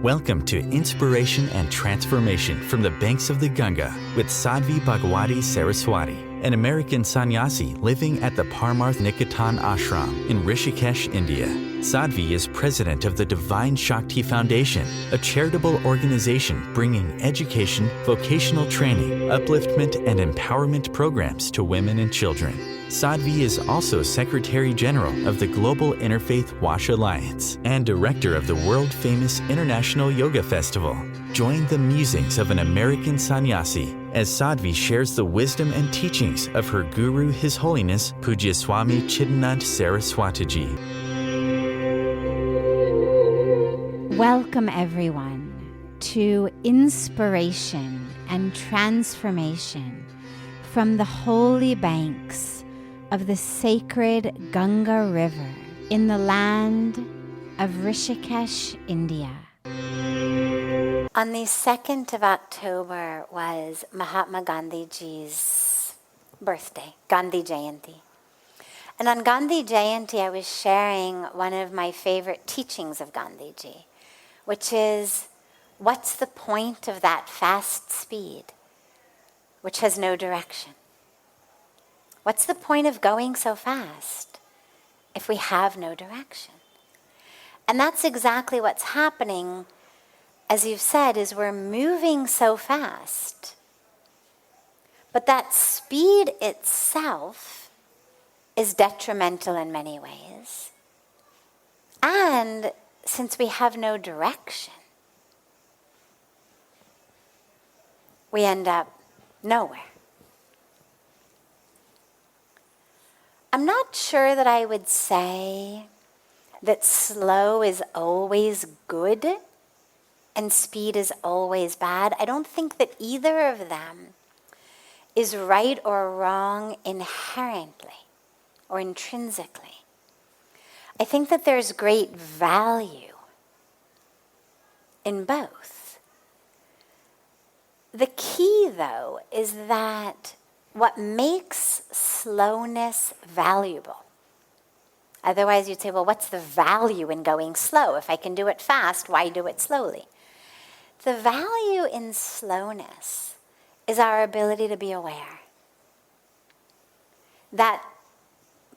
Welcome to Inspiration and Transformation from the Banks of the Ganga with Sadhvi Bhagawati Saraswati, an American sannyasi living at the Parmarth Niketan Ashram in Rishikesh, India. Sadhvi is president of the Divine Shakti Foundation, a charitable organization bringing education, vocational training, upliftment, and empowerment programs to women and children. Sadhvi is also Secretary General of the Global Interfaith Wash Alliance and Director of the world-famous International Yoga Festival. Join the musings of an American sannyasi as Sadhvi shares the wisdom and teachings of her guru, His Holiness Pujya Swami Chidanand Saraswatiji. Welcome everyone to Inspiration and Transformation from the holy banks of the sacred Ganga River in the land of Rishikesh, India. On the 2nd of October was Mahatma Gandhiji's birthday, Gandhi Jayanti. And on Gandhi Jayanti, I was sharing one of my favorite teachings of Gandhiji, which is, what's the point of that fast speed, which has no direction? What's the point of going so fast if we have no direction? And that's exactly what's happening, as you've said, is we're moving so fast. But that speed itself is detrimental in many ways. And since we have no direction, we end up nowhere. I'm not sure that I would say that slow is always good and speed is always bad. I don't think that either of them is right or wrong inherently or intrinsically. I think that there's great value in both. The key, though, is that what makes slowness valuable. Otherwise, you'd say, well, what's the value in going slow? If I can do it fast, why do it slowly? The value in slowness is our ability to be aware. That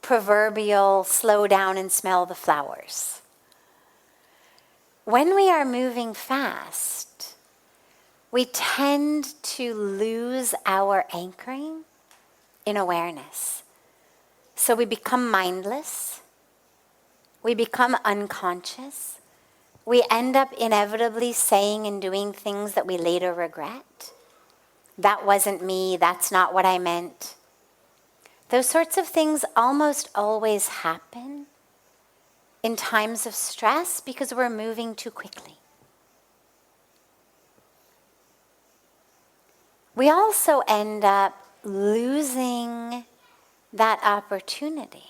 proverbial slow down and smell the flowers. When we are moving fast, we tend to lose our anchoring in awareness. So we become mindless. We become unconscious. We end up inevitably saying and doing things that we later regret. That wasn't me. That's not what I meant. Those sorts of things almost always happen in times of stress because we're moving too quickly. We also end up losing that opportunity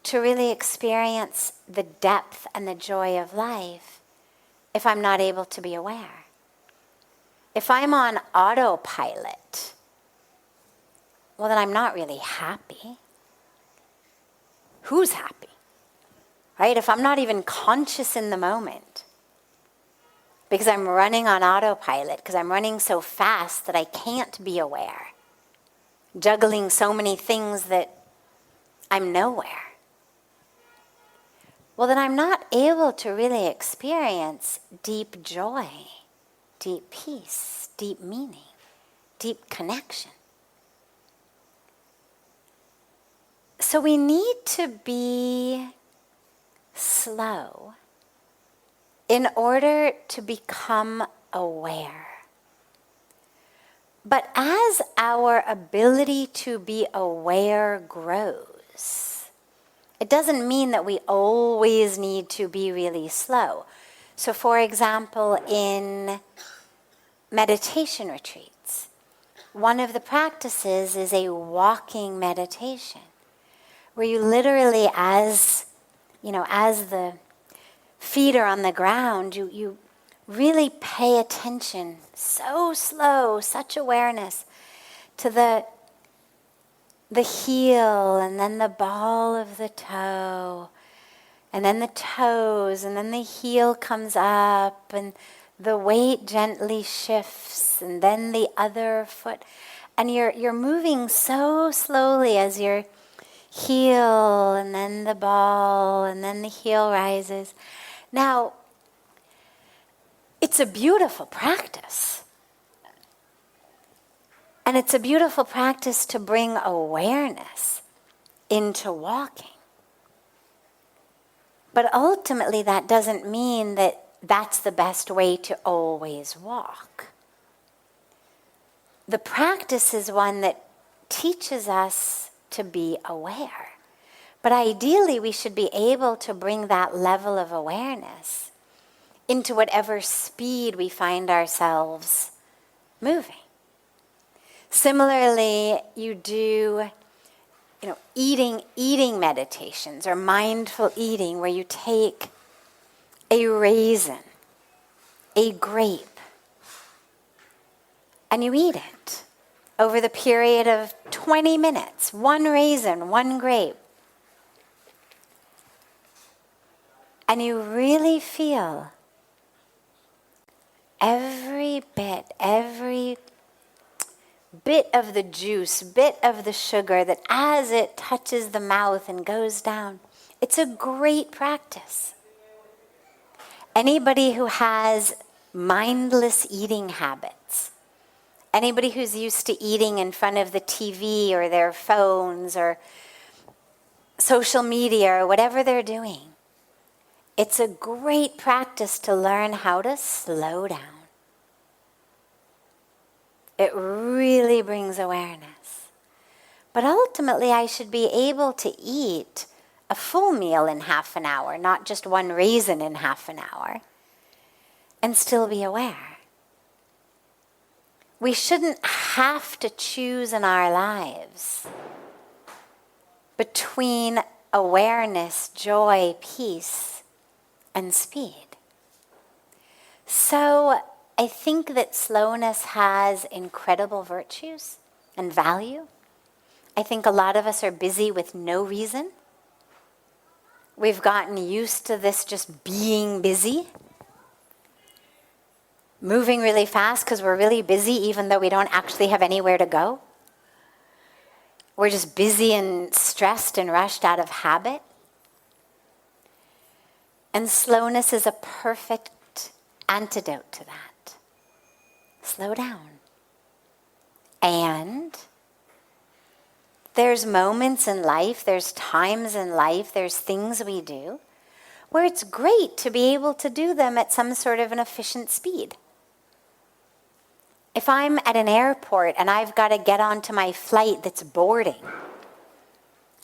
to really experience the depth and the joy of life if I'm not able to be aware. If I'm on autopilot, well, then I'm not really happy. Who's happy? Right? If I'm not even conscious in the moment, because I'm running on autopilot, because I'm running so fast that I can't be aware, juggling so many things that I'm nowhere, well, then I'm not able to really experience deep joy, deep peace, deep meaning, deep connection. So we need to be slow in order to become aware. But as our ability to be aware grows, it doesn't mean that we always need to be really slow. So for example, in meditation retreats, one of the practices is a walking meditation, where you literally, as the feet are on the ground, you really pay attention, so slow, such awareness, to the heel and then the ball of the toe, And then the toes, and then the heel comes up, and the weight gently shifts, and then the other foot. And you're moving so slowly as your heel, and then the ball, and then the heel rises. Now, it's a beautiful practice. And it's a beautiful practice to bring awareness into walking. But ultimately, that doesn't mean that that's the best way to always walk. The practice is one that teaches us to be aware. But ideally, we should be able to bring that level of awareness into whatever speed we find ourselves moving. Similarly, you do, eating meditations or mindful eating where you take a raisin, a grape, and you eat it over the period of 20 minutes. One raisin, one grape. And you really feel every bit of the juice, bit of the sugar that as it touches the mouth and goes down. It's a great practice. Anybody who has mindless eating habits, anybody who's used to eating in front of the TV or their phones or social media or whatever they're doing, it's a great practice to learn how to slow down. It really brings awareness. But ultimately, I should be able to eat a full meal in half an hour, not just one raisin in half an hour, and still be aware. We shouldn't have to choose in our lives between awareness, joy, peace, and speed. So I think that slowness has incredible virtues and value. I think a lot of us are busy with no reason. We've gotten used to this just being busy, moving really fast because we're really busy even though we don't actually have anywhere to go. We're just busy and stressed and rushed out of habit. And slowness is a perfect antidote to that. Slow down. And there's moments in life, there's times in life, there's things we do where it's great to be able to do them at some sort of an efficient speed. If I'm at an airport and I've got to get onto my flight that's boarding,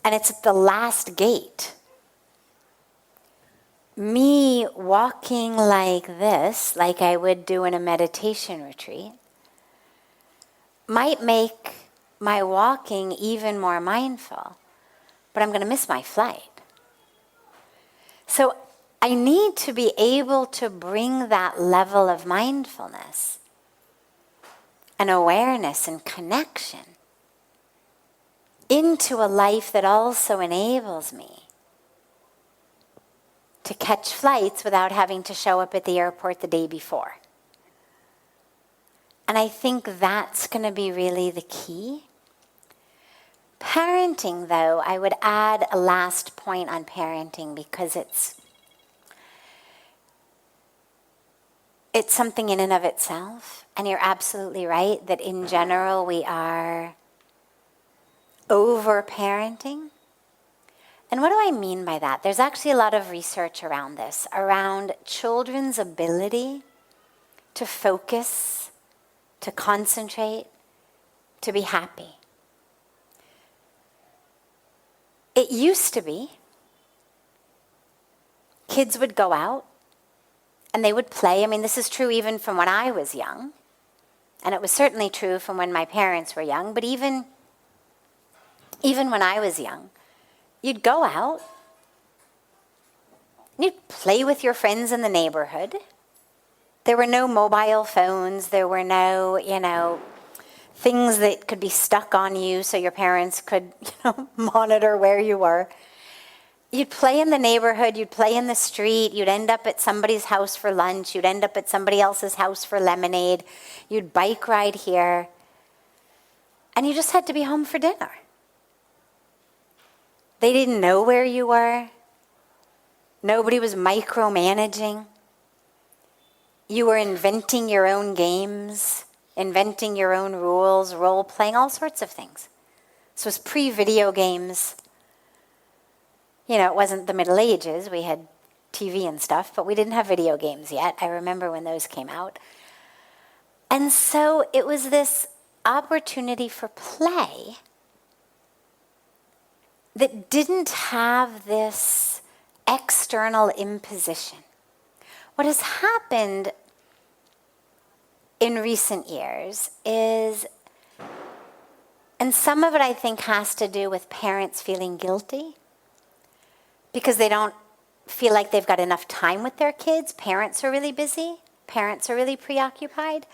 and it's at the last gate, me walking like this, like I would do in a meditation retreat, might make my walking even more mindful, but I'm going to miss my flight. So I need to be able to bring that level of mindfulness and awareness and connection into a life that also enables me to catch flights without having to show up at the airport the day before. And I think that's going to be really the key. Parenting, though, I would add a last point on parenting because it's something in and of itself. And you're absolutely right that in general we are over-parenting. And what do I mean by that? There's actually a lot of research around this, around children's ability to focus, to concentrate, to be happy. It used to be kids would go out and they would play. I mean, this is true even from when I was young. And it was certainly true from when my parents were young. But even when I was young, you'd go out, you'd play with your friends in the neighborhood. There were no mobile phones. There were no, things that could be stuck on you so your parents could, monitor where you were. You'd play in the neighborhood, you'd play in the street, you'd end up at somebody's house for lunch, you'd end up at somebody else's house for lemonade, you'd bike ride here, and you just had to be home for dinner. They didn't know where you were. Nobody was micromanaging. You were inventing your own games, inventing your own rules, role-playing, all sorts of things. This was pre-video games. You know, it wasn't the Middle Ages. We had TV and stuff, but we didn't have video games yet. I remember when those came out. And so it was this opportunity for play that didn't have this external imposition. What has happened in recent years is, and some of it I think has to do with parents feeling guilty because they don't feel like they've got enough time with their kids. Parents are really busy. Parents are really preoccupied.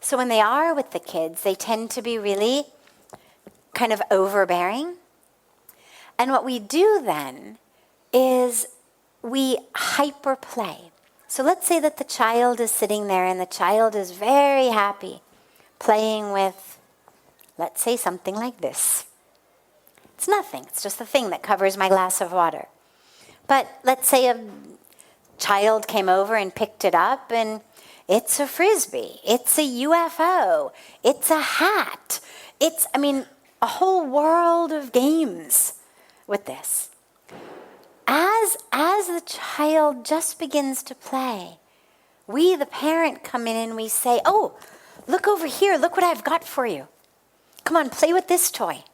So when they are with the kids, they tend to be really kind of overbearing. And what we do then is we hyperplay. So let's say that the child is sitting there and the child is very happy playing with, let's say, something like this. It's nothing. It's just the thing that covers my glass of water. But let's say a child came over and picked it up and it's a Frisbee. It's a UFO. It's a hat. It's, a whole world of games with this. As the child just begins to play, we, the parent, come in and we say, oh, look over here. Look what I've got for you. Come on, play with this toy.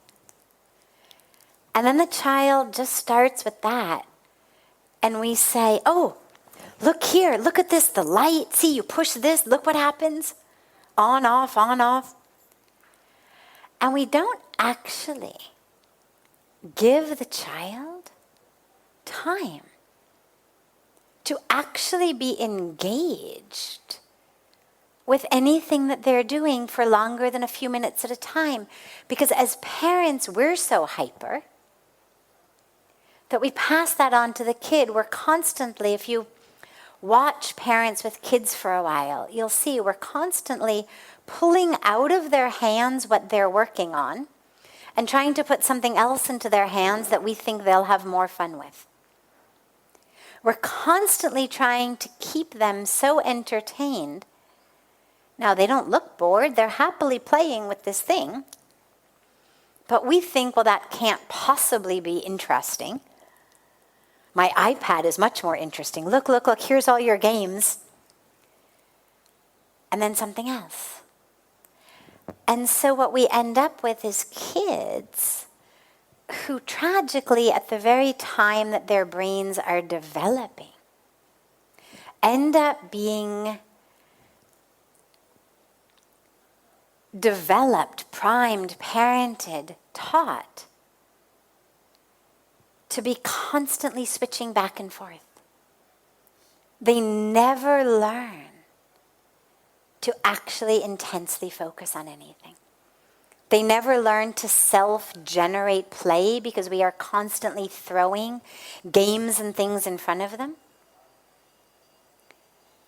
And then the child just starts with that. And we say, oh, look here. Look at this, the light. See, you push this. Look what happens. On, off, on, off. And we don't actually give the child time to actually be engaged with anything that they're doing for longer than a few minutes at a time. Because as parents, we're so hyper that we pass that on to the kid. We're constantly, if you watch parents with kids for a while, you'll see we're constantly pulling out of their hands what they're working on and trying to put something else into their hands that we think they'll have more fun with. We're constantly trying to keep them so entertained. Now, they don't look bored. They're happily playing with this thing. But we think, well, that can't possibly be interesting. My iPad is much more interesting. Look, look, look, here's all your games. And then something else. And so what we end up with is kids who tragically, at the very time that their brains are developing, end up being developed, primed, parented, taught to be constantly switching back and forth. They never learn to actually intensely focus on anything. They never learn to self-generate play because we are constantly throwing games and things in front of them.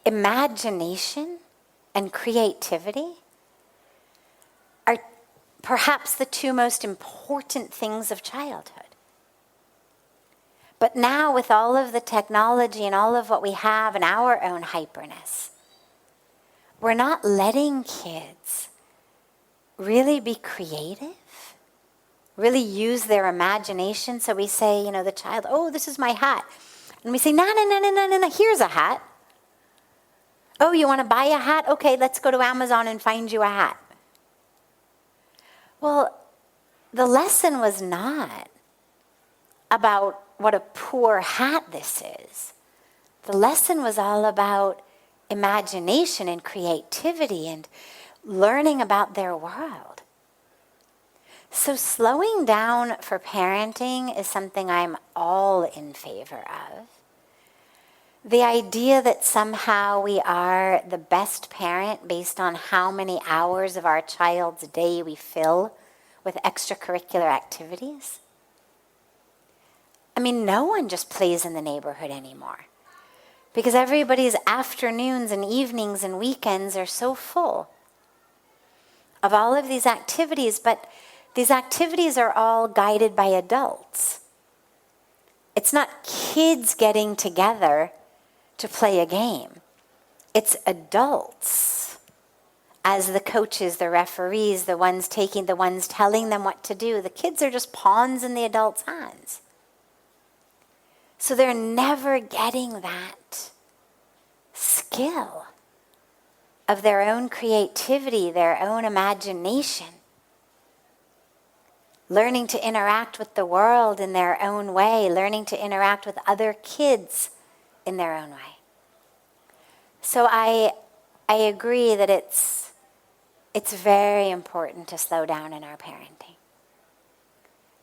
Imagination and creativity are perhaps the two most important things of childhood. But now with all of the technology and all of what we have and our own hyperness, we're not letting kids really be creative, really use their imagination. So we say, the child, oh, this is my hat. And we say, no, here's a hat. Oh, you want to buy a hat? Okay, let's go to Amazon and find you a hat. Well, the lesson was not about what a poor hat this is. The lesson was all about imagination and creativity and learning about their world. So slowing down for parenting is something I'm all in favor of. The idea that somehow we are the best parent based on how many hours of our child's day we fill with extracurricular activities, I mean, no one just plays in the neighborhood anymore because everybody's afternoons and evenings and weekends are so full of all of these activities, but these activities are all guided by adults. It's not kids getting together to play a game. It's adults as the coaches, the referees, the ones telling them what to do. The kids are just pawns in the adults' hands. So they're never getting that skill of their own creativity, their own imagination, learning to interact with the world in their own way, learning to interact with other kids in their own way. So I agree that it's very important to slow down in our parenting.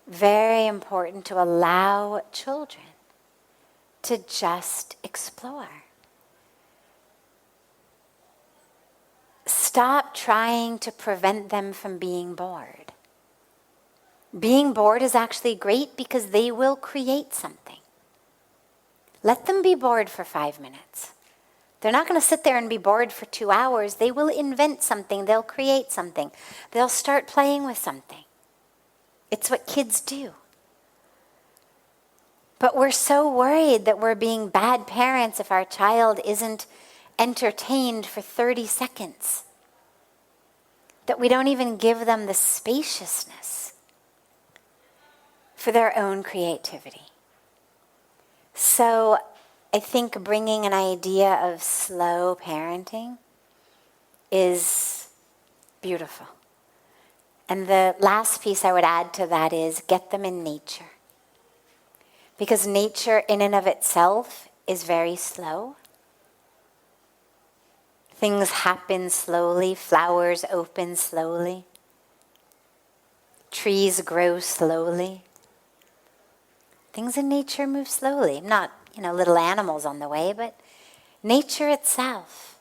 Very important to allow children to just explore. Stop trying to prevent them from being bored. Being bored is actually great because they will create something. Let them be bored for 5 minutes. They're not going to sit there and be bored for 2 hours. They will invent something. They'll create something. They'll start playing with something. It's what kids do. But we're so worried that we're being bad parents if our child isn't entertained for 30 seconds. That we don't even give them the spaciousness for their own creativity. So I think bringing an idea of slow parenting is beautiful. And the last piece I would add to that is get them in nature. Because nature in and of itself is very slow. Things happen slowly, flowers open slowly, trees grow slowly. Things in nature move slowly. Not, little animals on the way, but nature itself.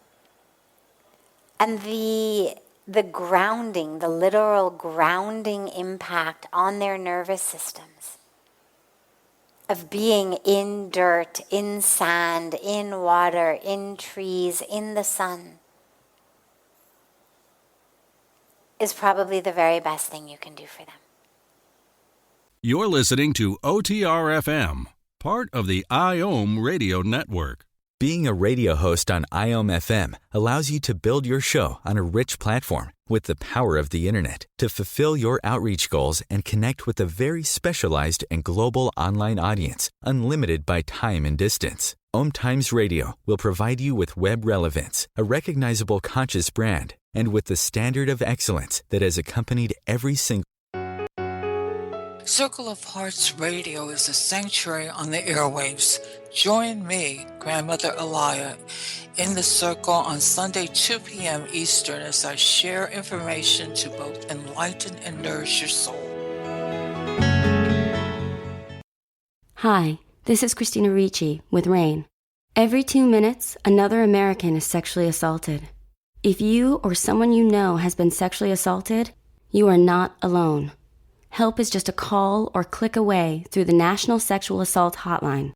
And the grounding, the literal grounding impact on their nervous systems of being in dirt, in sand, in water, in trees, in the sun is probably the very best thing you can do for them. You're listening to OTR-FM, part of the IOM radio network. Being a radio host on IOM FM allows you to build your show on a rich platform with the power of the internet to fulfill your outreach goals and connect with a very specialized and global online audience, unlimited by time and distance. OMTimes Radio will provide you with web relevance, a recognizable conscious brand, and with the standard of excellence that has accompanied every single Circle of Hearts Radio is a sanctuary on the airwaves. Join me, Grandmother Elia, in the circle on Sunday, 2 p.m. Eastern as I share information to both enlighten and nourish your soul. Hi, this is Christina Ricci with RAIN. Every 2 minutes, another American is sexually assaulted. If you or someone you know has been sexually assaulted, you are not alone. Help is just a call or click away through the National Sexual Assault Hotline.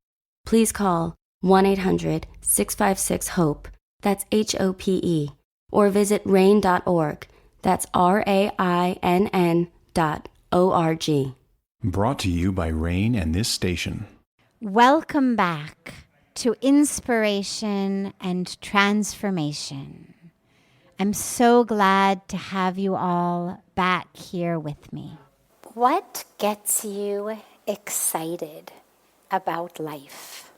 Please call 1-800-656-HOPE, that's HOPE, or visit RAIN.org, that's RAINN.org. Brought to you by RAIN and this station. Welcome back to Inspiration and Transformation. I'm so glad to have you all back here with me. What gets you excited about life?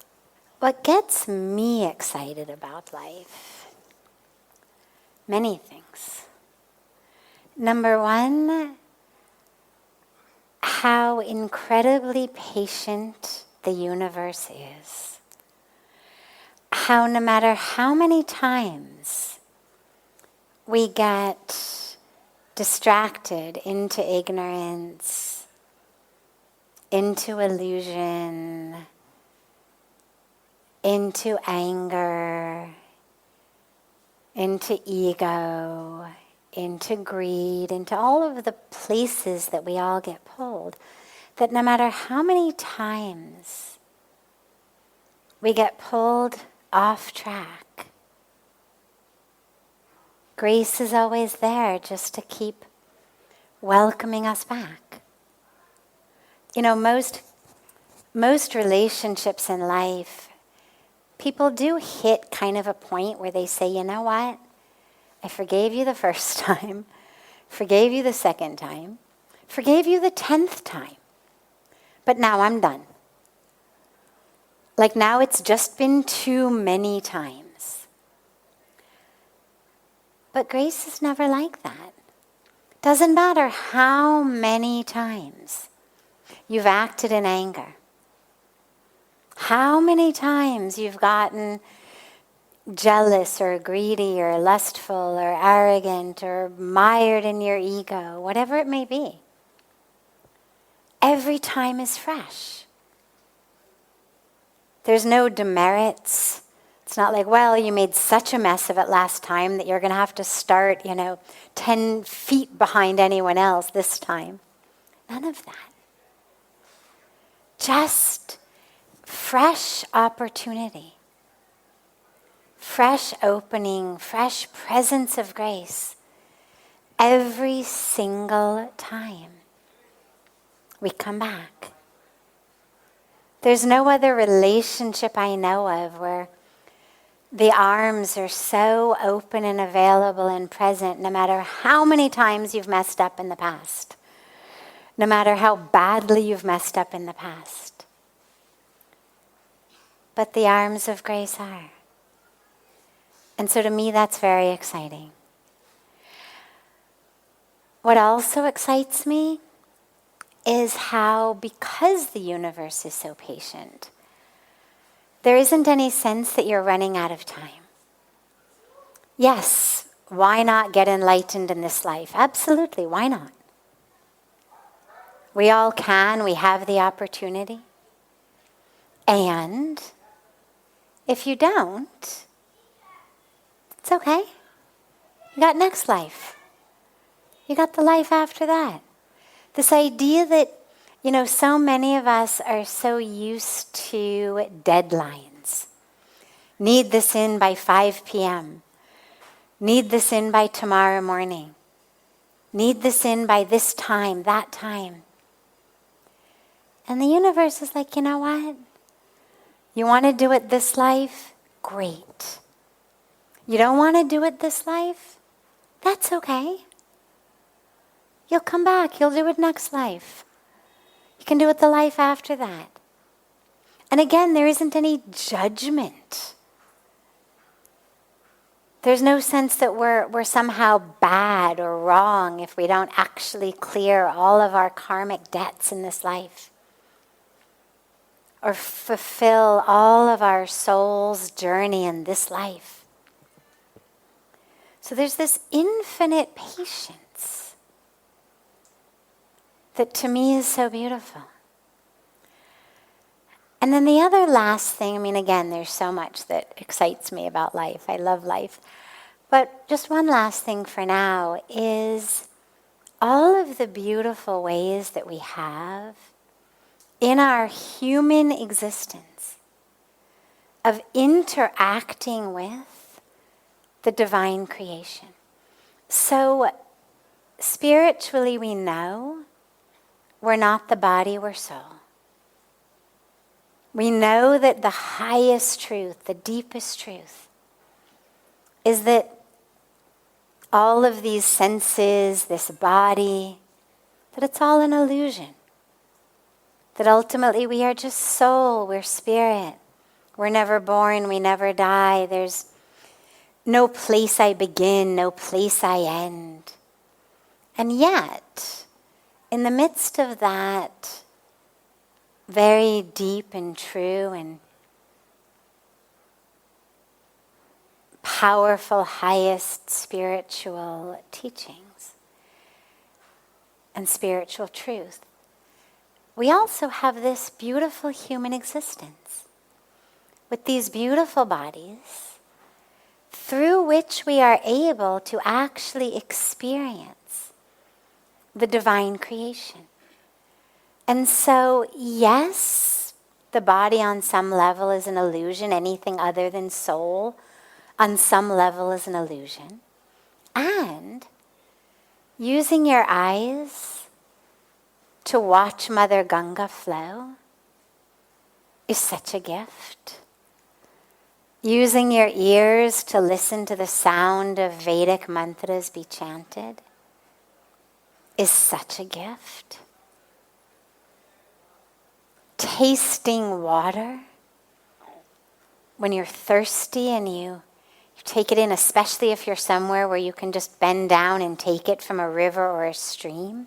What gets me excited about life? Many things. Number one, how incredibly patient the universe is. How no matter how many times we get distracted into ignorance, into illusion, into anger, into ego, into greed, into all of the places that we all get pulled. that no matter how many times we get pulled off track, grace is always there just to keep welcoming us back. You know, most relationships in life, people do hit kind of a point where they say, you know what? I forgave you the first time, forgave you the second time, forgave you the 10th time, but now I'm done. Like now it's just been too many times. But grace is never like that. Doesn't matter how many times you've acted in anger, how many times you've gotten jealous or greedy or lustful or arrogant or mired in your ego, whatever it may be. Every time is fresh. There's no demerits. It's not like, well, you made such a mess of it last time that you're going to have to start, 10 feet behind anyone else this time. None of that. Just fresh opportunity, fresh opening, fresh presence of grace every single time we come back. There's no other relationship I know of where the arms are so open and available and present no matter how many times you've messed up in the past, no matter how badly you've messed up in the past. But the arms of grace are. And so to me, that's very exciting. What also excites me is how, because the universe is so patient, there isn't any sense that you're running out of time. Yes, why not get enlightened in this life? Absolutely, why not? We all can, we have the opportunity. And if you don't, it's okay. You got next life. You got the life after that. This idea that, so many of us are so used to deadlines. Need this in by 5 p.m. Need this in by tomorrow morning. Need this in by this time, that time. And the universe is like, you know what? You want to do it this life? Great. You don't want to do it this life? That's okay. You'll come back. You'll do it next life. You can do it the life after that. And again, there isn't any judgment. There's no sense that we're somehow bad or wrong if we don't actually clear all of our karmic debts in this life, or fulfill all of our soul's journey in this life. So there's this infinite patience that to me is so beautiful. And then the other last thing, again, there's so much that excites me about life. I love life. But just one last thing for now is all of the beautiful ways that we have in our human existence of interacting with the divine creation. So spiritually we know we're not the body, we're soul. We know that the highest truth, the deepest truth, is that all of these senses, this body, that it's all an illusion. That ultimately we are just soul, we're spirit. We're never born, we never die. There's no place I begin, no place I end. And yet, in the midst of that very deep and true and powerful, highest spiritual teachings and spiritual truth, we also have this beautiful human existence with these beautiful bodies through which we are able to actually experience the divine creation. And so, yes, the body on some level is an illusion. Anything other than soul on some level is an illusion. And using your eyes to watch Mother Ganga flow is such a gift. Using your ears to listen to the sound of Vedic mantras be chanted is such a gift. Tasting water when you're thirsty and you take it in, especially if you're somewhere where you can just bend down and take it from a river or a stream.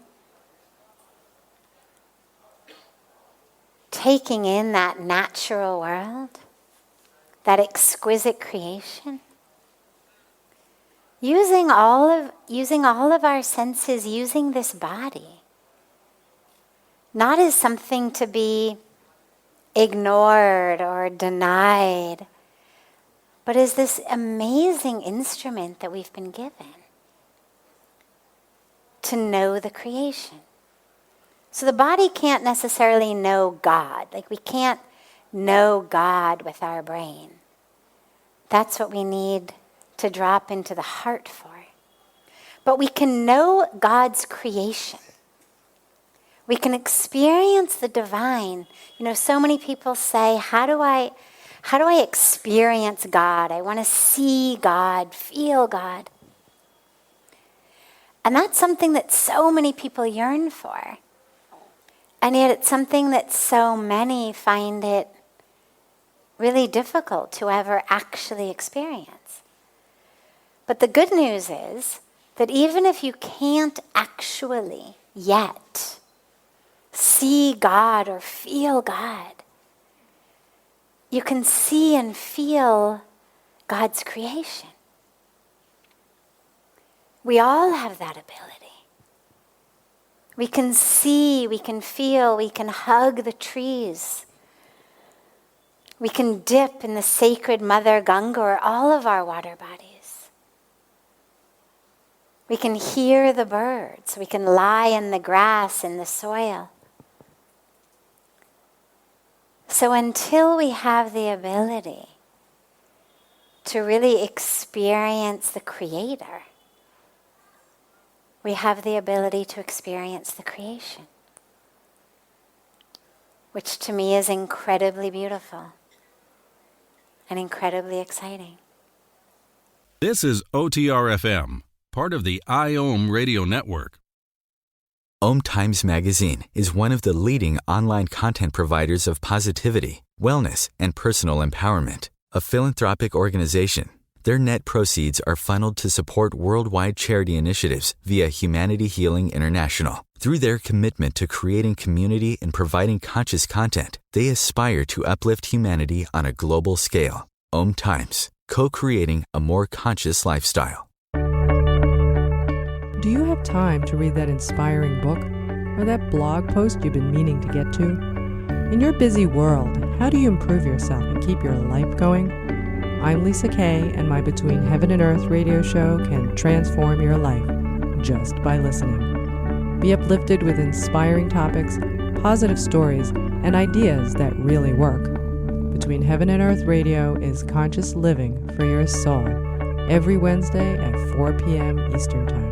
Taking in that natural world, that exquisite creation. Using all of our senses, using this body, not as something to be ignored or denied, but as this amazing instrument that we've been given to know the creation. So the body can't necessarily know God. Like, we can't know God with our brain. That's what we need to drop into the heart for. But we can know God's creation. We can experience the divine. You know, so many people say, how do I experience God? I want to see God, feel God. And that's something that so many people yearn for. And yet it's something that so many find it really difficult to ever actually experience. But the good news is that even if you can't actually yet see God or feel God, you can see and feel God's creation. We all have that ability. We can see, we can feel, we can hug the trees. We can dip in the sacred Mother Ganga or all of our water bodies. We can hear the birds. We can lie in the grass, in the soil. So until we have the ability to really experience the Creator, we have the ability to experience the creation, which to me is incredibly beautiful and incredibly exciting. This is OTR-FM, part of the IOM radio network. OMTimes Magazine is one of the leading online content providers of positivity, wellness, and personal empowerment. A philanthropic organization, their net proceeds are funneled to support worldwide charity initiatives via Humanity Healing International. Through their commitment to creating community and providing conscious content, they aspire to uplift humanity on a global scale. OMTimes, co-creating a more conscious lifestyle. Do you have time to read that inspiring book or that blog post you've been meaning to get to? In your busy world, how do you improve yourself and keep your life going? I'm Lisa Kay, and my Between Heaven and Earth radio show can transform your life just by listening. Be uplifted with inspiring topics, positive stories, and ideas that really work. Between Heaven and Earth radio is conscious living for your soul, every Wednesday at 4 p.m. Eastern Time.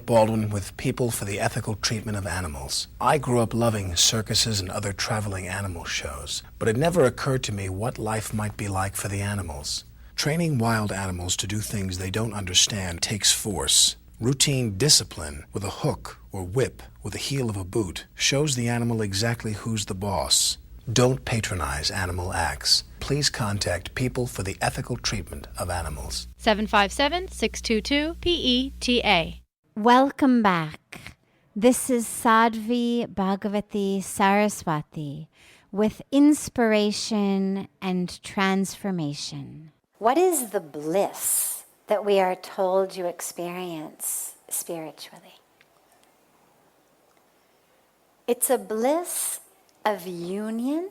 Baldwin with People for the Ethical Treatment of Animals. I grew up loving circuses and other traveling animal shows, but it never occurred to me what life might be like for the animals. Training wild animals to do things they don't understand takes force. Routine discipline with a hook or whip with the heel of a boot shows the animal exactly who's the boss. Don't patronize animal acts. Please contact People for the Ethical Treatment of Animals. 757-622-PETA. Welcome back. This is Sadhvi Bhagawati Saraswati with inspiration and transformation. What is the bliss that we are told you experience spiritually? It's a bliss of union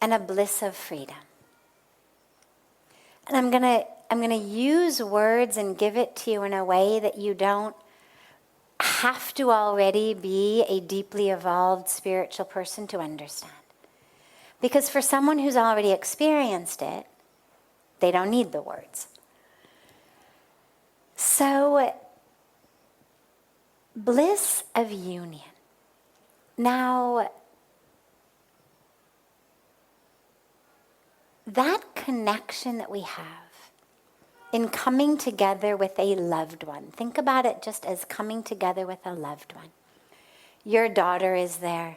and a bliss of freedom. And I'm going to use words and give it to you in a way that you don't have to already be a deeply evolved spiritual person to understand. Because for someone who's already experienced it, they don't need the words. So, bliss of union. Now, that connection that we have in coming together with a loved one. Think about it just as coming together with a loved one. Your daughter is there.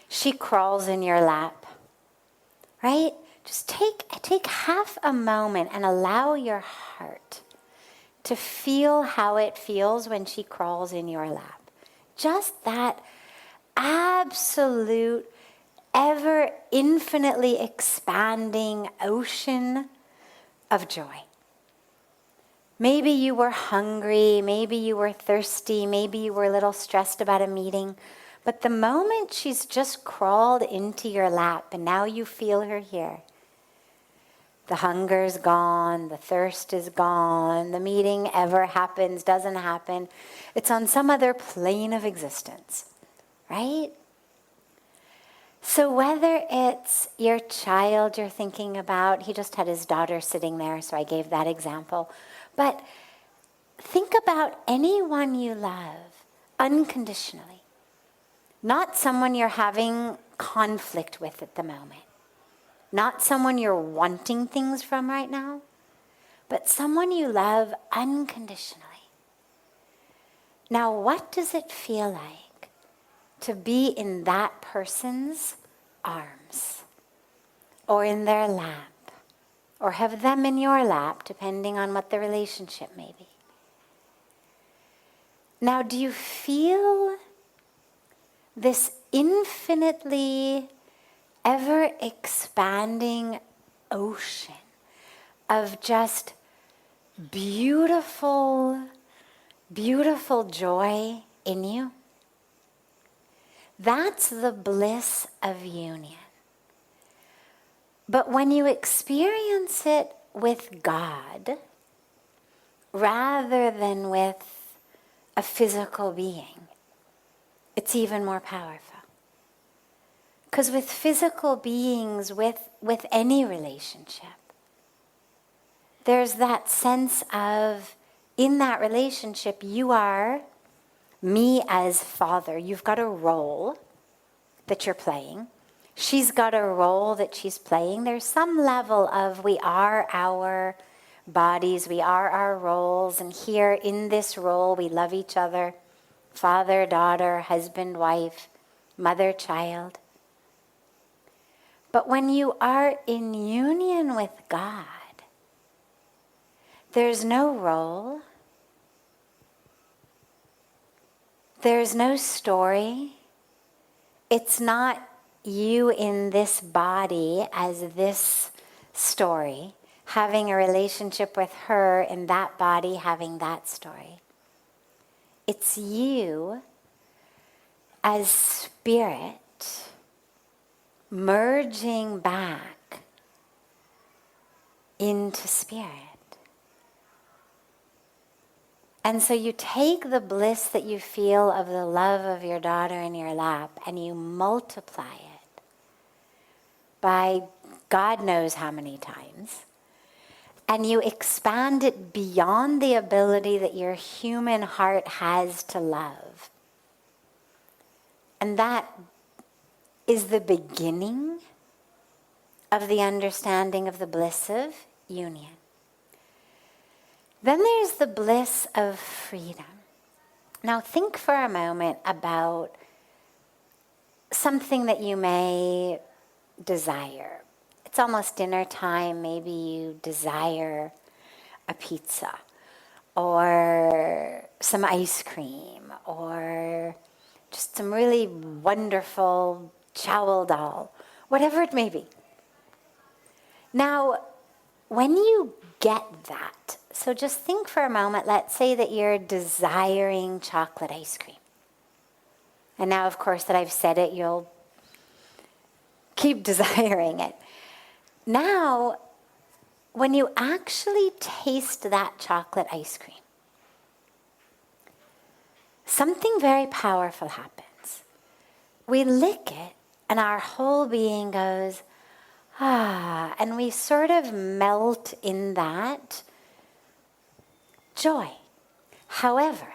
She crawls in your lap, right? Just take half a moment and allow your heart to feel how it feels when she crawls in your lap. Just that absolute, ever infinitely expanding ocean of joy. Maybe you were hungry, maybe you were thirsty, maybe you were a little stressed about a meeting, but the moment she's just crawled into your lap and now you feel her here, the hunger's gone, the thirst is gone, the meeting ever happens, doesn't happen. It's on some other plane of existence, right? So whether it's your child you're thinking about, he just had his daughter sitting there, so I gave that example. But think about anyone you love unconditionally. Not someone you're having conflict with at the moment. Not someone you're wanting things from right now, but someone you love unconditionally. Now, what does it feel like to be in that person's arms or in their lap or have them in your lap, depending on what the relationship may be? Now, do you feel this infinitely ever-expanding ocean of just beautiful, beautiful joy in you? That's the bliss of union. But when you experience it with God, rather than with a physical being, it's even more powerful. Because with physical beings, with any relationship, there's that sense of, in that relationship, you are me as father. You've got a role that you're playing. She's got a role that she's playing. There's some level of we are our bodies, we are our roles, and here in this role we love each other. Father, daughter, husband, wife, mother, child. But when you are in union with God, there's no role, there's no story. It's not you in this body as this story, having a relationship with her in that body, having that story. It's you as spirit merging back into spirit. And so you take the bliss that you feel of the love of your daughter in your lap and you multiply it by God knows how many times. And you expand it beyond the ability that your human heart has to love. And that is the beginning of the understanding of the bliss of union. Then there's the bliss of freedom. Now think for a moment about something that you may desire. It's almost dinner time. Maybe you desire a pizza or some ice cream or just some really wonderful chow dal, whatever it may be. Now, when you get that, so just think for a moment, let's say that you're desiring chocolate ice cream. And now, of course, that I've said it, you'll keep desiring it. Now, when you actually taste that chocolate ice cream, something very powerful happens. We lick it, and our whole being goes, ah, and we sort of melt in that joy. However,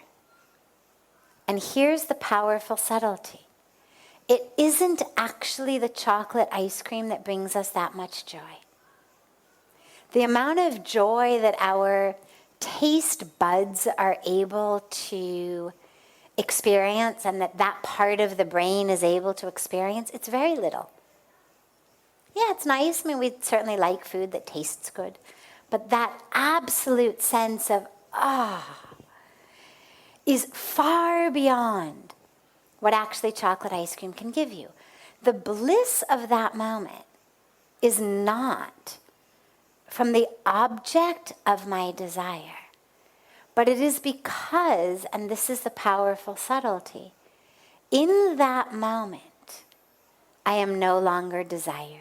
and here's the powerful subtlety, it isn't actually the chocolate ice cream that brings us that much joy. The amount of joy that our taste buds are able to experience and that part of the brain is able to experience, it's very little. Yeah, it's nice. I mean, we certainly like food that tastes good. But that absolute sense of, is far beyond what actually chocolate ice cream can give you. The bliss of that moment is not from the object of my desire, but it is because, and this is the powerful subtlety, in that moment, I am no longer desiring.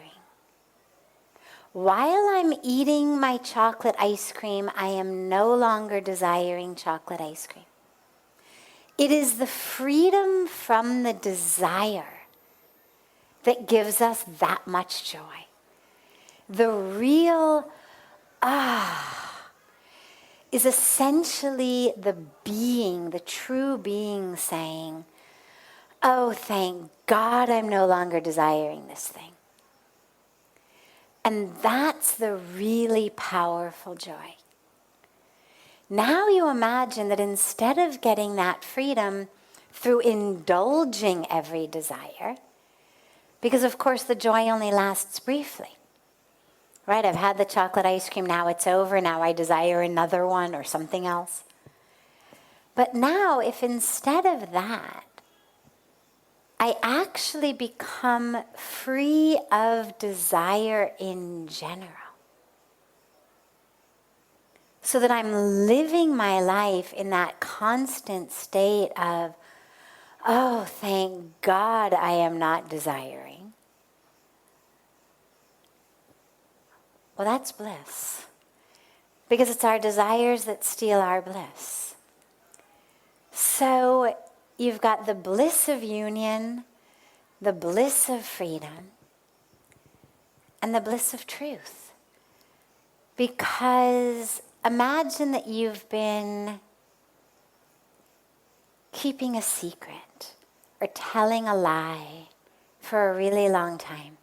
While I'm eating my chocolate ice cream, I am no longer desiring chocolate ice cream. It is the freedom from the desire that gives us that much joy. The real is essentially the being, the true being saying, oh, thank God I'm no longer desiring this thing. And that's the really powerful joy. Now you imagine that instead of getting that freedom through indulging every desire, because of course the joy only lasts briefly, right? I've had the chocolate ice cream, now it's over, now I desire another one or something else. But now if instead of that, I actually become free of desire in general, so that I'm living my life in that constant state of, oh, thank God I am not desiring. Well, that's bliss. Because it's our desires that steal our bliss. So you've got the bliss of union, the bliss of freedom, and the bliss of truth. Because imagine that you've been keeping a secret or telling a lie for a really long time.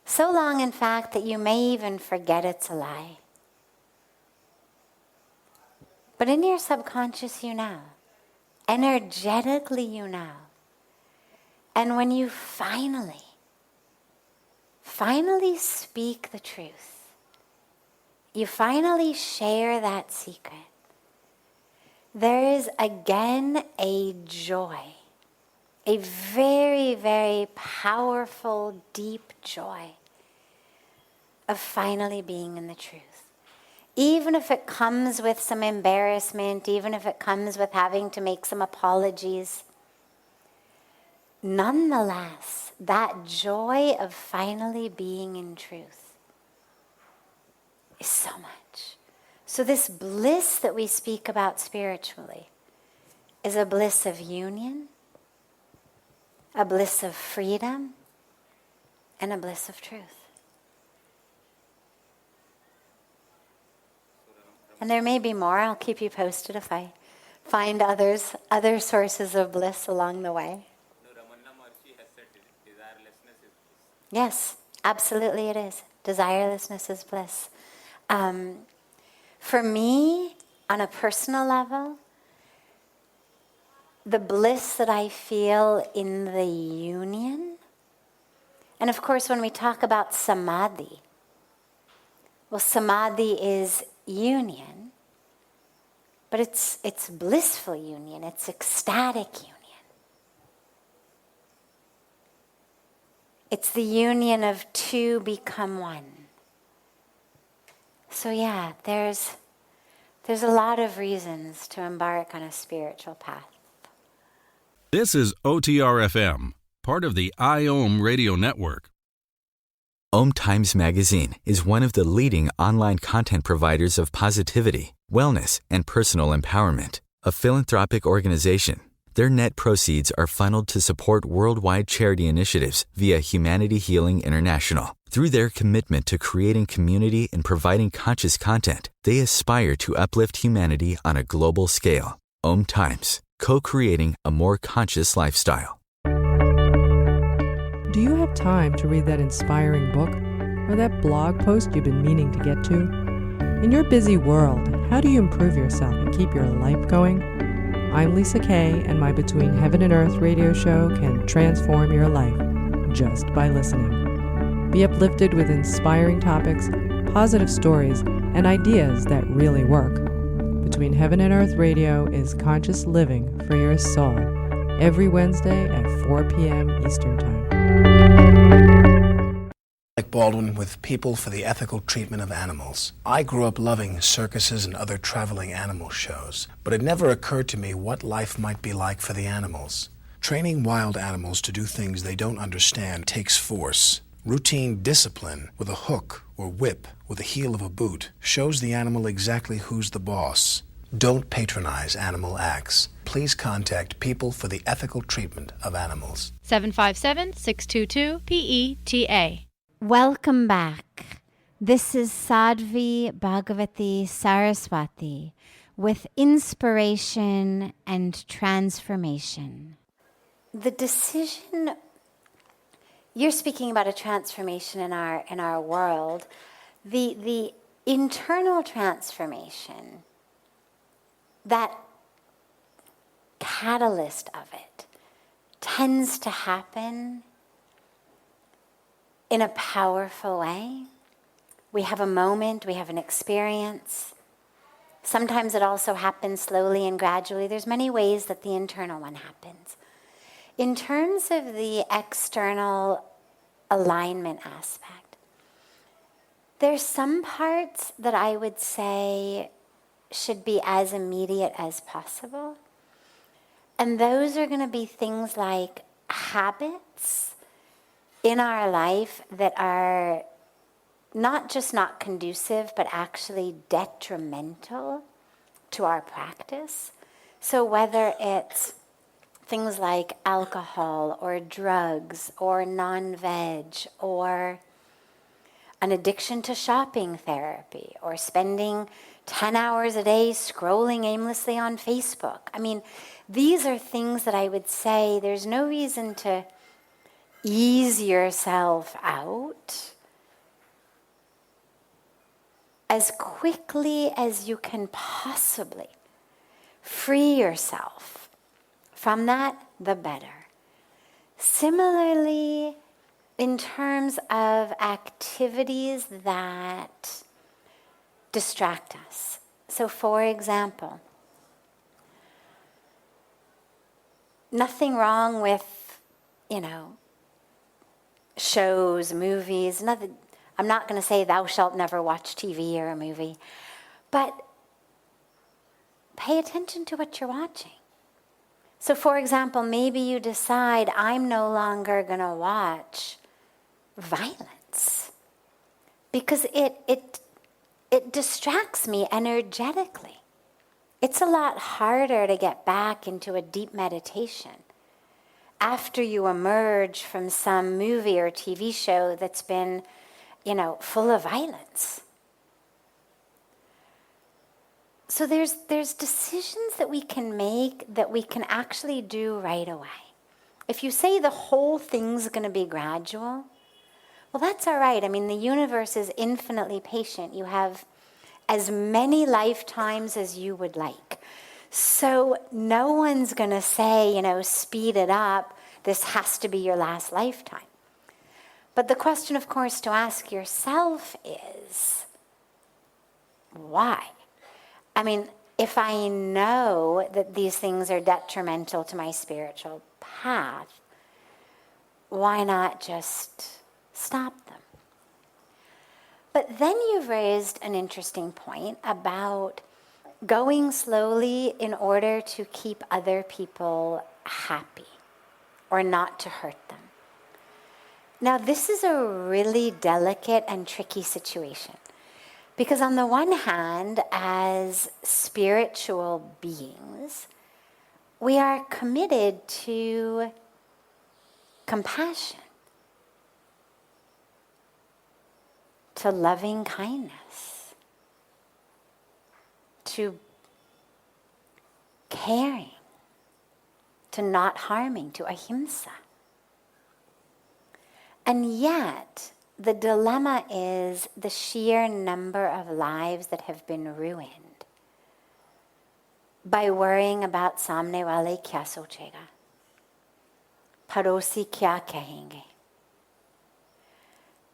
So long, in fact, that you may even forget it's a lie. But in your subconscious, you know. Energetically, you know. And when you finally speak the truth, you finally share that secret, there is again a joy, a very, very powerful, deep joy of finally being in the truth. Even if it comes with some embarrassment, even if it comes with having to make some apologies, nonetheless, that joy of finally being in truth is so much. So this bliss that we speak about spiritually is a bliss of union, a bliss of freedom, and a bliss of truth. And there may be more. I'll keep you posted if I find other sources of bliss along the way. Yes, absolutely it is. Desirelessness is bliss. For me, on a personal level, the bliss that I feel in the union, and of course when we talk about samadhi, well, samadhi is union, but it's blissful union, it's ecstatic union. It's the union of two become one. So yeah, there's a lot of reasons to embark on a spiritual path. This is OTR-FM, part of the IOM radio network. OMTimes Magazine is one of the leading online content providers of positivity, wellness, and personal empowerment. a philanthropic organization. Their net proceeds are funneled to support worldwide charity initiatives via Humanity Healing International. Through their commitment to creating community and providing conscious content, they aspire to uplift humanity on a global scale. OMTimes, co-creating a more conscious lifestyle. Do you have time to read that inspiring book or that blog post you've been meaning to get to? In your busy world, how do you improve yourself and keep your life going? I'm Lisa Kay, and my Between Heaven and Earth radio show can transform your life just by listening. Be uplifted with inspiring topics, positive stories, and ideas that really work. Between Heaven and Earth radio is conscious living for your soul, every Wednesday at 4 p.m. Eastern Time. Like Baldwin with People for the Ethical Treatment of Animals. I grew up loving circuses and other traveling animal shows, but it never occurred to me what life might be like for the animals. Training wild animals to do things they don't understand takes force. Routine discipline with a hook or whip with the heel of a boot shows the animal exactly who's the boss. Don't patronize animal acts. Please contact People for the Ethical Treatment of Animals. 757-622-PETA. Welcome back. This is Sadhvi Bhagawati Saraswati with inspiration and transformation. The decision, you're speaking about a transformation in our world. The internal transformation, that catalyst of it, tends to happen in a powerful way. We have a moment, we have an experience. Sometimes it also happens slowly and gradually. There's many ways that the internal one happens. In terms of the external alignment aspect, there's some parts that I would say should be as immediate as possible. And those are going to be things like habits in our life that are not just not conducive, but actually detrimental to our practice. So whether it's things like alcohol or drugs or non-veg or an addiction to shopping therapy or spending 10 hours a day scrolling aimlessly on Facebook. I mean, these are things that I would say there's no reason to ease yourself out. As quickly as you can possibly free yourself from that, the better. Similarly, in terms of activities that distract us. So, for example, nothing wrong with, shows, movies, nothing. I'm not going to say thou shalt never watch TV or a movie, but pay attention to what you're watching. So, for example, maybe you decide I'm no longer going to watch violence because it distracts me energetically. It's a lot harder to get back into a deep meditation after you emerge from some movie or TV show that's been, full of violence. So there's decisions that we can make that we can actually do right away. If you say the whole thing's going to be gradual, well, that's all right. I mean, the universe is infinitely patient. You have as many lifetimes as you would like. So no one's going to say, speed it up. This has to be your last lifetime. But the question, of course, to ask yourself is, why? I mean, if I know that these things are detrimental to my spiritual path, why not just stop them? But then you've raised an interesting point about going slowly in order to keep other people happy or not to hurt them. Now, this is a really delicate and tricky situation Because on the one hand, as spiritual beings, we are committed to compassion, to loving kindness, to caring, to not harming, to ahimsa. And yet, the dilemma is the sheer number of lives that have been ruined by worrying about samne wale kya sochega, parosi kya kahenge.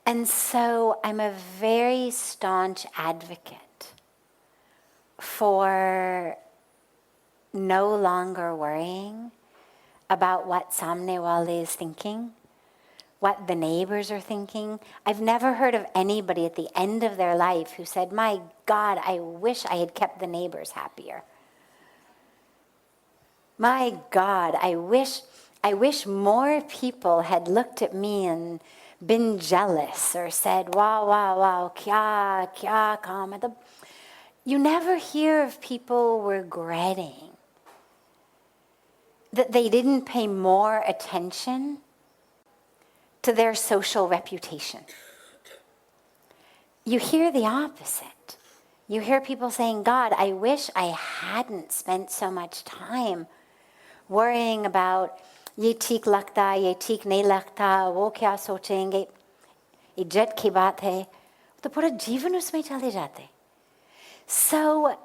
And so I'm a very staunch advocate for no longer worrying about what samne wale is thinking, what the neighbors are thinking. I've never heard of anybody at the end of their life who said, my God, I wish I had kept the neighbors happier. My God, I wish more people had looked at me and been jealous or said, wow, wow, wow, kya kam. You never hear of people regretting that they didn't pay more attention to their social reputation. You hear the opposite. You hear people saying, God, I wish I hadn't spent so much time worrying about ye theek lagta, ye theek nahi lagta, wo kya sochenge, ijjat ki baat hai, to pura jeevan usme chale jate. So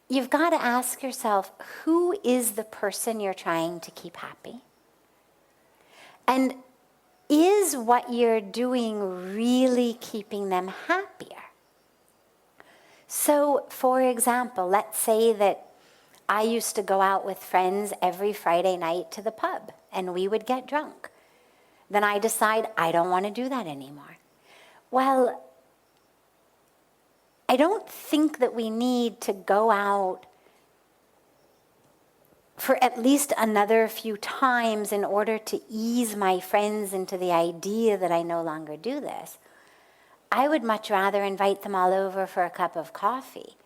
you've got to ask yourself, who is the person you're trying to keep happy? And is what you're doing really keeping them happier? So, for example, let's say that I used to go out with friends every Friday night to the pub, and we would get drunk. Then I decide I don't want to do that anymore. Well, I don't think that we need to go out for at least another few times in order to ease my friends into the idea that I no longer do this. I would much rather invite them all over for a cup of coffee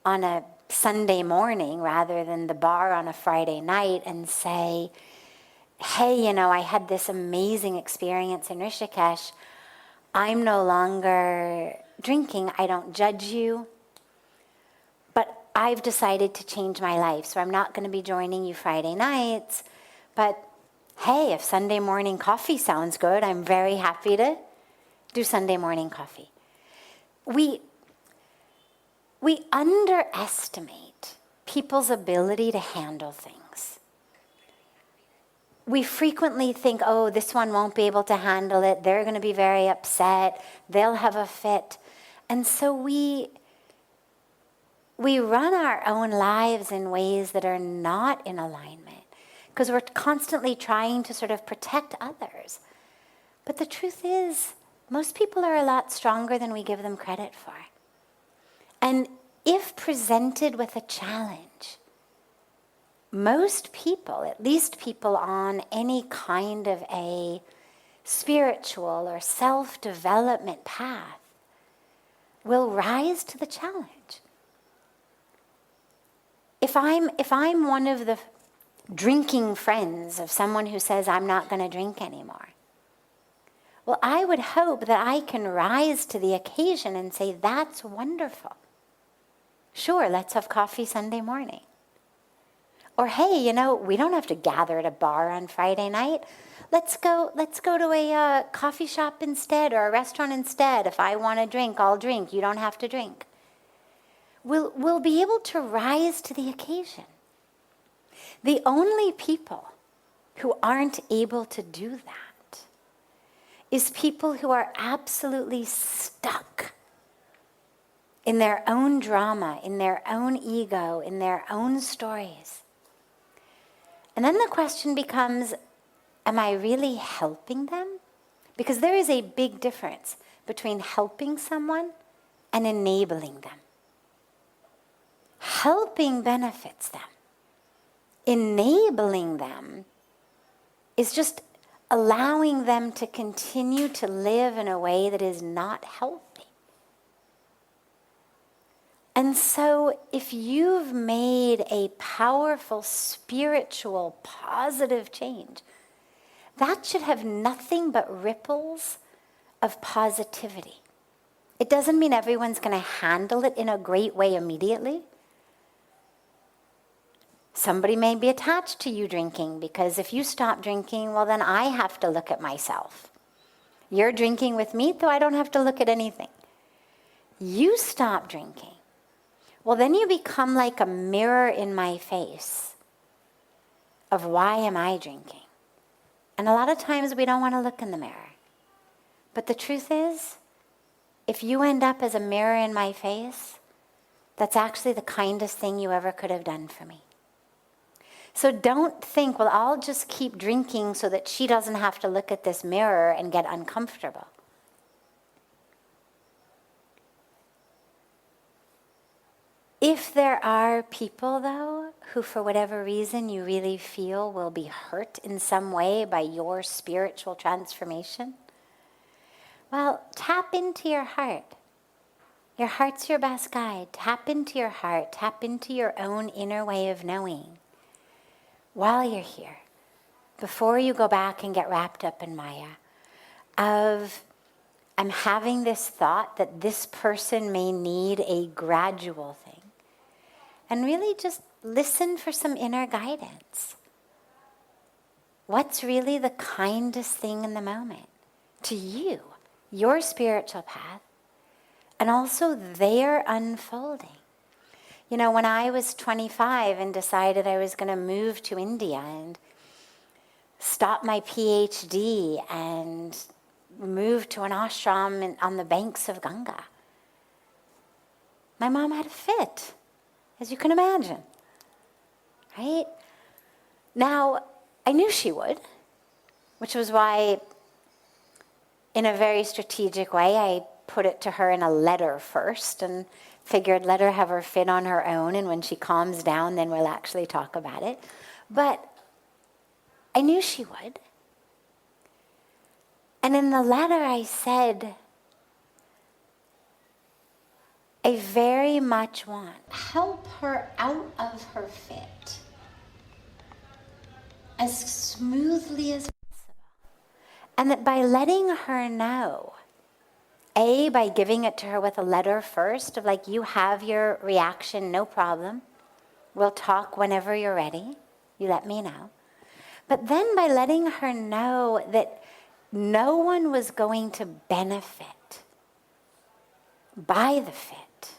on a Sunday morning rather than the bar on a Friday night and say, hey, I had this amazing experience in Rishikesh. I'm no longer drinking. I don't judge you. But I've decided to change my life, so I'm not going to be joining you Friday nights. But hey, if Sunday morning coffee sounds good, I'm very happy to do Sunday morning coffee. We underestimate people's ability to handle things. We frequently think, oh, this one won't be able to handle it. They're going to be very upset. They'll have a fit. And so we run our own lives in ways that are not in alignment because we're constantly trying to sort of protect others. But the truth is, most people are a lot stronger than we give them credit for. And if presented with a challenge, most people, at least people on any kind of a spiritual or self-development path, will rise to the challenge. If I'm one of the drinking friends of someone who says, I'm not going to drink anymore, well, I would hope that I can rise to the occasion and say, that's wonderful. Sure, let's have coffee Sunday morning. Or, hey, we don't have to gather at a bar on Friday night. Let's go to a coffee shop instead or a restaurant instead. If I want to drink, I'll drink. You don't have to drink. We'll be able to rise to the occasion. The only people who aren't able to do that is people who are absolutely stuck in their own drama, in their own ego, in their own stories. And then the question becomes, am I really helping them? Because there is a big difference between helping someone and enabling them. Helping benefits them. Enabling them is just allowing them to continue to live in a way that is not healthy. And so if you've made a powerful, spiritual, positive change, that should have nothing but ripples of positivity. It doesn't mean everyone's going to handle it in a great way immediately. Somebody may be attached to you drinking because if you stop drinking, well, then I have to look at myself. You're drinking with me, though I don't have to look at anything. You stop drinking. Well, then you become like a mirror in my face of why am I drinking? And a lot of times we don't want to look in the mirror. But the truth is, if you end up as a mirror in my face, that's actually the kindest thing you ever could have done for me. So don't think, well, I'll just keep drinking so that she doesn't have to look at this mirror and get uncomfortable. If there are people, though, who for whatever reason you really feel will be hurt in some way by your spiritual transformation, well, tap into your heart. Your heart's your best guide. Tap into your heart. Tap into your own inner way of knowing while you're here, before you go back and get wrapped up in Maya, of I'm having this thought that this person may need a gradual thing. And really just listen for some inner guidance. What's really the kindest thing in the moment to you, your spiritual path, and also their unfolding? You know, when I was 25 and decided I was going to move to India and stop my Ph.D. and move to an ashram on the banks of Ganga, my mom had a fit, as you can imagine, right? Now, I knew she would, which was why, in a very strategic way, I put it to her in a letter first and figured let her have her fit on her own, and when she calms down, then we'll actually talk about it. But I knew she would. And in the letter I said, I very much want help her out of her fit as smoothly as possible. And that by letting her know, by giving it to her with a letter first of like, you have your reaction, no problem. We'll talk whenever you're ready. You let me know. But then by letting her know that no one was going to benefit by the fit.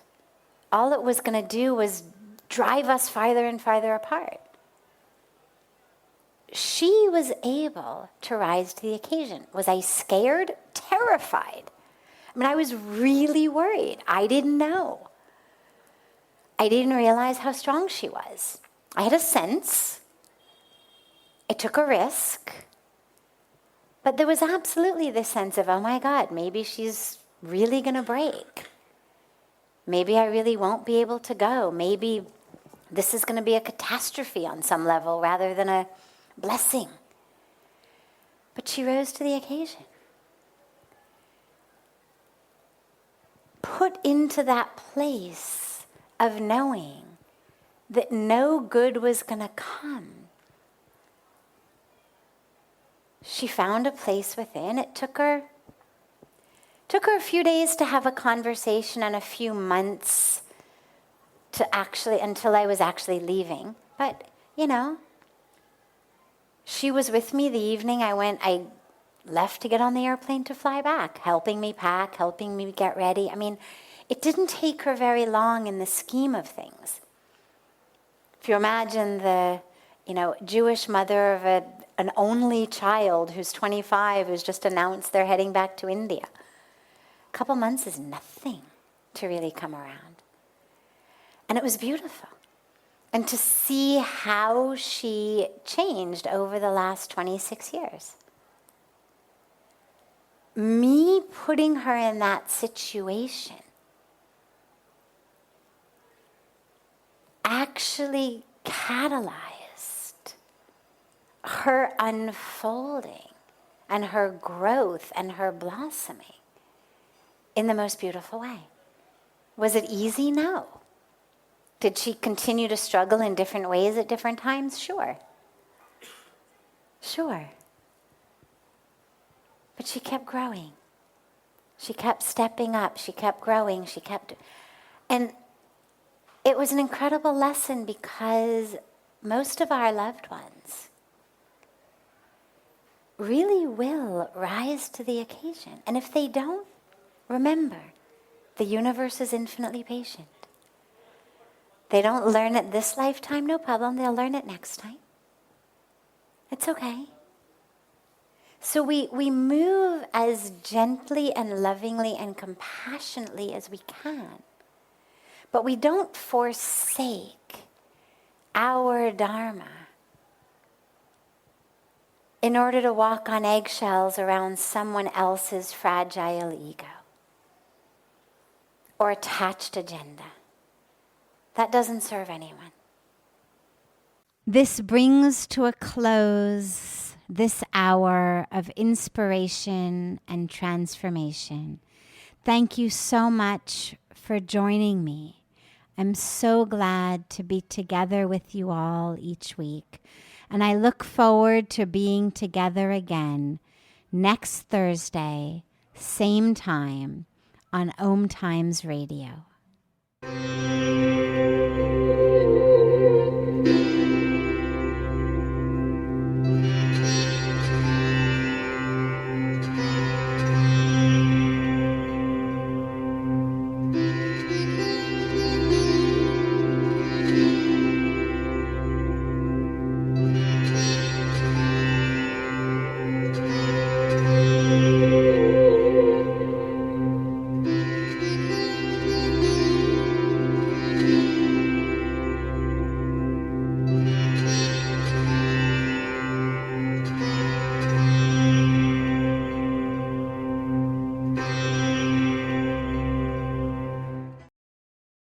All it was going to do was drive us farther and farther apart. She was able to rise to the occasion. Was I scared? Terrified. I mean, I was really worried. I didn't know. I didn't realize how strong she was. I had a sense. I took a risk. But there was absolutely this sense of, oh my God, maybe she's really going to break. Maybe I really won't be able to go. Maybe this is going to be a catastrophe on some level rather than a blessing. But she rose to the occasion. Put into that place of knowing that no good was going to come. She found a place within. It took her a few days to have a conversation and a few months until I was actually leaving. But, you know, she was with me the evening I left to get on the airplane to fly back, helping me pack, helping me get ready. I mean, it didn't take her very long in the scheme of things. If you imagine the, Jewish mother of an only child who's 25, who's just announced they're heading back to India. A couple months is nothing to really come around. And it was beautiful. And to see how she changed over the last 26 years. Me putting her in that situation actually catalyzed her unfolding and her growth and her blossoming in the most beautiful way. Was it easy? No. Did she continue to struggle in different ways at different times? Sure. Sure. But she kept growing. She kept stepping up. She kept growing. And it was an incredible lesson because most of our loved ones really will rise to the occasion. And if they don't, remember, the universe is infinitely patient. They don't learn it this lifetime, no problem. They'll learn it next time. It's okay. So we move as gently and lovingly and compassionately as we can. But we don't forsake our Dharma in order to walk on eggshells around someone else's fragile ego or attached agenda. That doesn't serve anyone. This brings to a close this hour of inspiration and transformation. Thank you so much for joining me. I'm so glad to be together with you all each week. And I look forward to being together again next Thursday, same time, on OMTimes Radio.